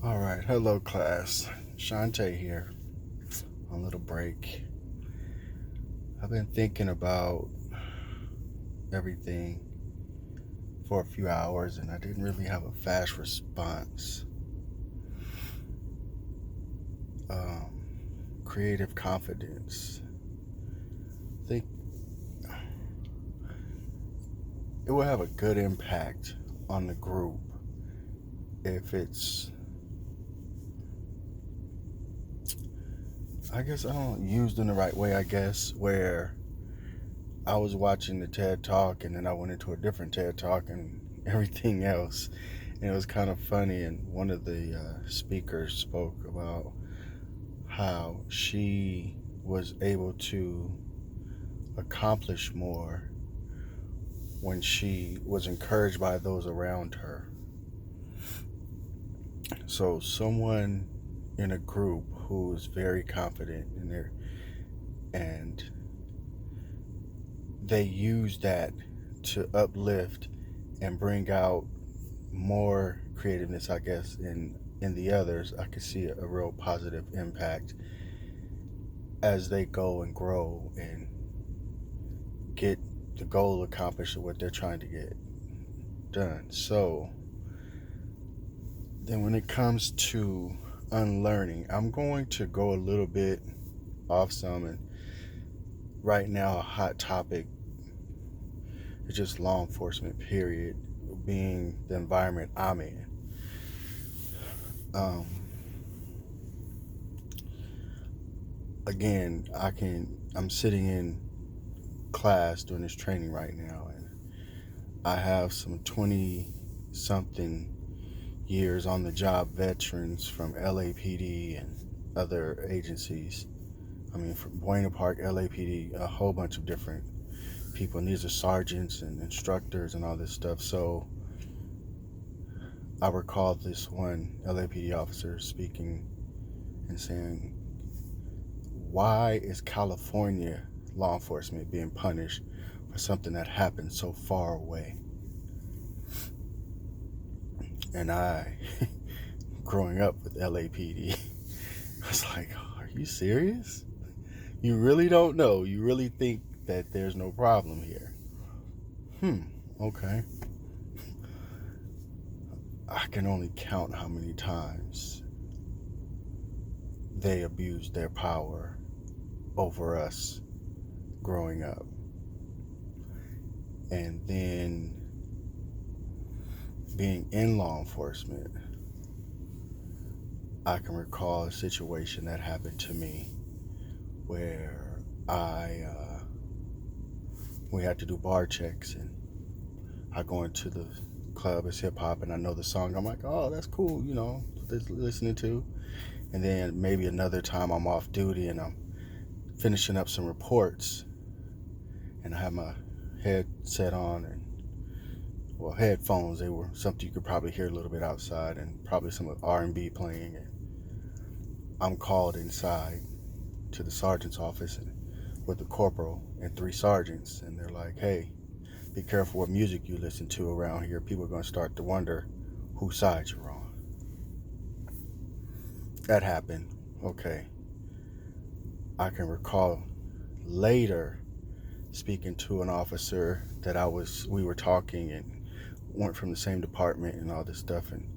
All right, hello class. Shantae here on a little break. I've been thinking about everything for a few hours and I didn't really have a fast response. Um, Creative confidence. I think it will have a good impact on the group if it's, I guess I don't used in the right way, I guess, where I was watching the TED Talk and then I went into a different TED Talk and everything else. And it was kind of funny. And one of the speakers spoke about how she was able to accomplish more when she was encouraged by those around her. So, someone in a group who is very confident in their and they use that to uplift and bring out more creativeness, I guess, in the others. I could see a real positive impact as they go and grow and get the goal accomplished of what they're trying to get done. So then when it comes to unlearning, I'm going to go a little bit off some, and right now a hot topic is just law enforcement, period, being the environment I'm in. um, Again, I'm sitting in class doing this training right now, and I have some 20 something years on the job veterans from LAPD and other agencies. I mean, from Buena Park, LAPD, a whole bunch of different people, and these are sergeants and instructors and all this stuff. So I recall this one LAPD officer speaking and saying, why is California law enforcement being punished for something that happened so far away? And I, growing up with LAPD, I was like, are you serious? You really don't know. You really think that there's no problem here. Okay. I can only count how many times they abused their power over us growing up. And then being in law enforcement, I can recall a situation that happened to me where we had to do bar checks, and I go into the club, it's hip hop, and I know the song. I'm like, oh, that's cool, listening to. And then maybe another time I'm off duty and I'm finishing up some reports, and I have my headset on and headphones. They were something you could probably hear a little bit outside, and probably some R&B playing. And I'm called inside to the sergeant's office and with the corporal and three sergeants, and they're like, hey, be careful what music you listen to around here. People are going to start to wonder whose side you're on. That happened. Okay. I can recall later speaking to an officer that we were talking and weren't from the same department and all this stuff, and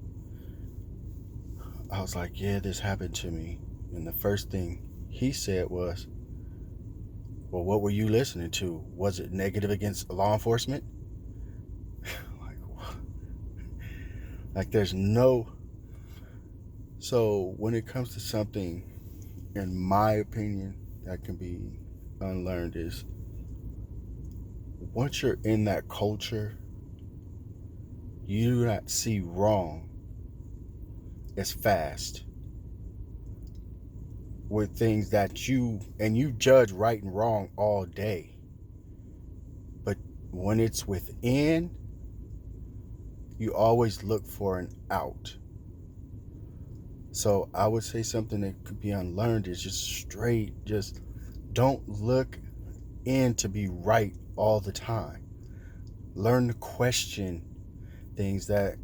I was like, yeah, this happened to me. And the first thing he said was, well, what were you listening to? Was it negative against law enforcement? like, what? Like, there's no. So, when it comes to something, in my opinion, that can be unlearned, is once you're in that culture, you do not see wrong as fast with things that you judge right and wrong all day. But when it's within, you always look for an out. So I would say something that could be unlearned is just don't look in to be right all the time. Learn to question things that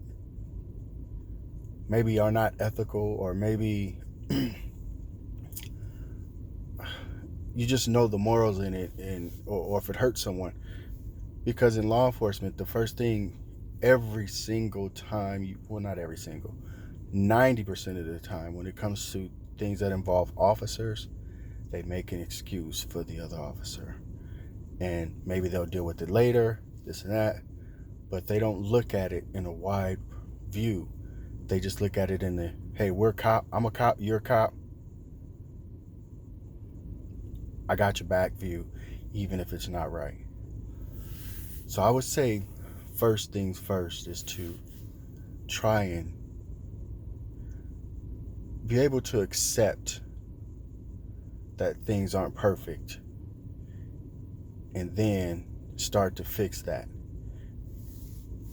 maybe are not ethical, or maybe you just know the morals in it, and or if it hurts someone. Because in law enforcement, the first thing, every single time well, not every single, 90% of the time when it comes to things that involve officers, they make an excuse for the other officer. And maybe they'll deal with it later, this and that, but they don't look at it in a wide view. They just look at it in the, hey, we're a cop, I'm a cop, you're a cop, I got your back view, even if it's not right. So I would say first things first is to try and be able to accept that things aren't perfect, and then start to fix that.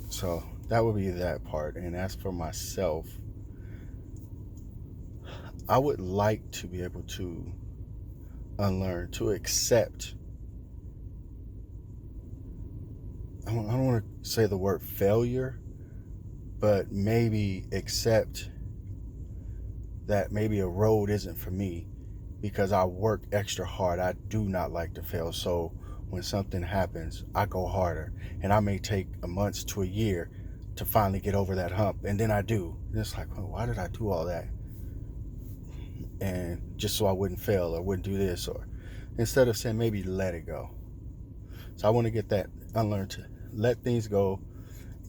So that would be that part. And as for myself, I would like to be able to unlearn, to accept. I don't want to say the word failure, but maybe accept that maybe a road isn't for me, because I work extra hard. I do not like to fail. So when something happens, I go harder. And I may take a month to a year to finally get over that hump. And then I do. And it's like, oh, why did I do all that? And just so I wouldn't fail or wouldn't do this, or instead of saying maybe let it go. So I want to get that unlearned, to let things go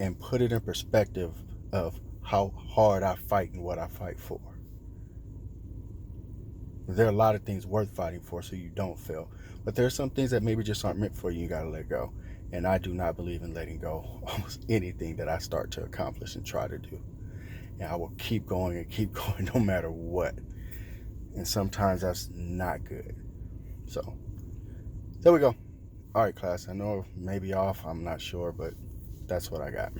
and put it in perspective of how hard I fight and what I fight for. There are a lot of things worth fighting for so you don't fail. But there are some things that maybe just aren't meant for you. You got to let go. And I do not believe in letting go almost anything that I start to accomplish and try to do. And I will keep going and keep going no matter what. And sometimes that's not good. So there we go. All right, class. I know maybe off. I'm not sure, but that's what I got.